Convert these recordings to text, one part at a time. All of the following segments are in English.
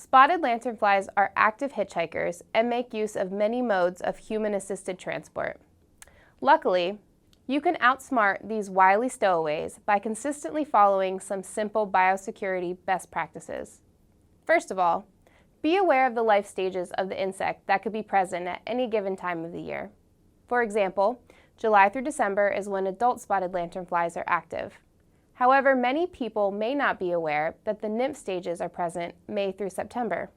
Spotted lanternflies are active hitchhikers and make use of many modes of human-assisted transport. Luckily, you can outsmart these wily stowaways by consistently following some simple biosecurity best practices. First of all, be aware of the life stages of the insect that could be present at any given time of the year. For example, July through December is when adult spotted lanternflies are active. However, many people may not be aware that the nymph stages are present May through September.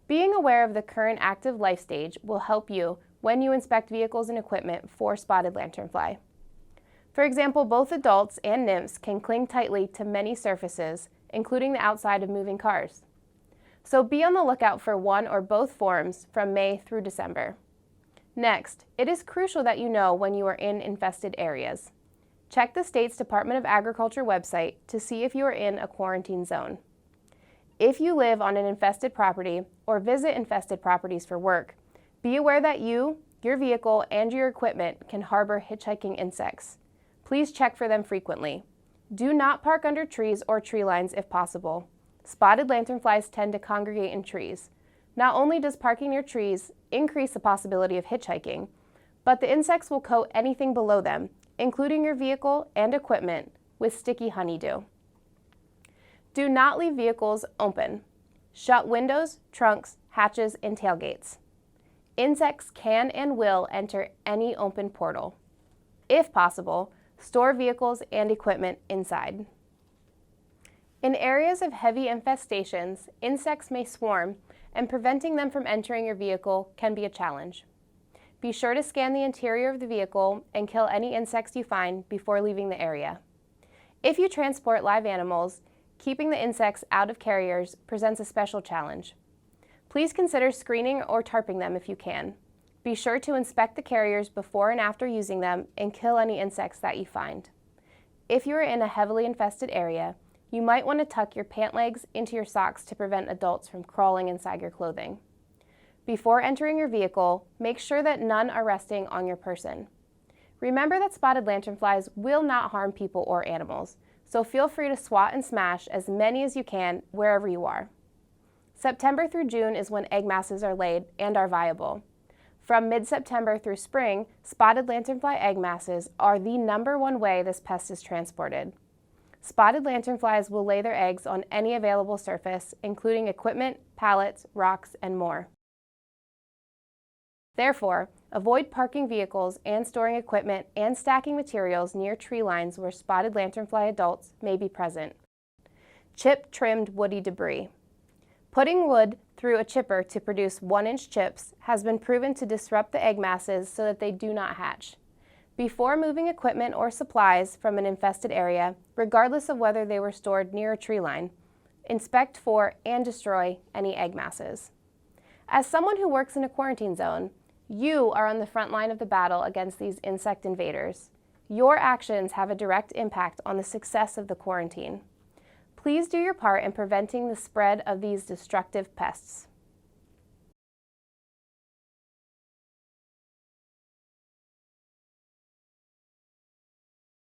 Being aware of the current active life stage will help you when you inspect vehicles and equipment for spotted lanternfly. For example, both adults and nymphs can cling tightly to many surfaces, including the outside of moving cars. So be on the lookout for one or both forms from May through December. Next, it is crucial that you know when you are in infested areas. Check the state's Department of Agriculture website to see if you are in a quarantine zone. If you live on an infested property or visit infested properties for work, be aware that you, your vehicle, and your equipment can harbor hitchhiking insects. Please check for them frequently. Do not park under trees or tree lines if possible. Spotted lanternflies tend to congregate in trees. Not only does parking near trees increase the possibility of hitchhiking, but the insects will coat anything below them, including your vehicle and equipment, with sticky honeydew. Do not leave vehicles open. Shut windows, trunks, hatches, and tailgates. Insects can and will enter any open portal. If possible, store vehicles and equipment inside. In areas of heavy infestations, insects may swarm, and preventing them from entering your vehicle can be a challenge. Be sure to scan the interior of the vehicle and kill any insects you find before leaving the area. If you transport live animals, keeping the insects out of carriers presents a special challenge. Please consider screening or tarping them if you can. Be sure to inspect the carriers before and after using them and kill any insects that you find. If you are in a heavily infested area, you might want to tuck your pant legs into your socks to prevent adults from crawling inside your clothing. Before entering your vehicle, make sure that none are resting on your person. Remember that spotted lanternflies will not harm people or animals, so feel free to swat and smash as many as you can wherever you are. September through June is when egg masses are laid and are viable. From mid-September through spring, spotted lanternfly egg masses are the #1 way this pest is transported. Spotted lanternflies will lay their eggs on any available surface, including equipment, pallets, rocks, and more. Therefore, avoid parking vehicles and storing equipment and stacking materials near tree lines where spotted lanternfly adults may be present. Chip trimmed woody debris. Putting wood through a chipper to produce 1-inch chips has been proven to disrupt the egg masses so that they do not hatch. Before moving equipment or supplies from an infested area, regardless of whether they were stored near a tree line, inspect for and destroy any egg masses. As someone who works in a quarantine zone, you are on the front line of the battle against these insect invaders. Your actions have a direct impact on the success of the quarantine. Please do your part in preventing the spread of these destructive pests.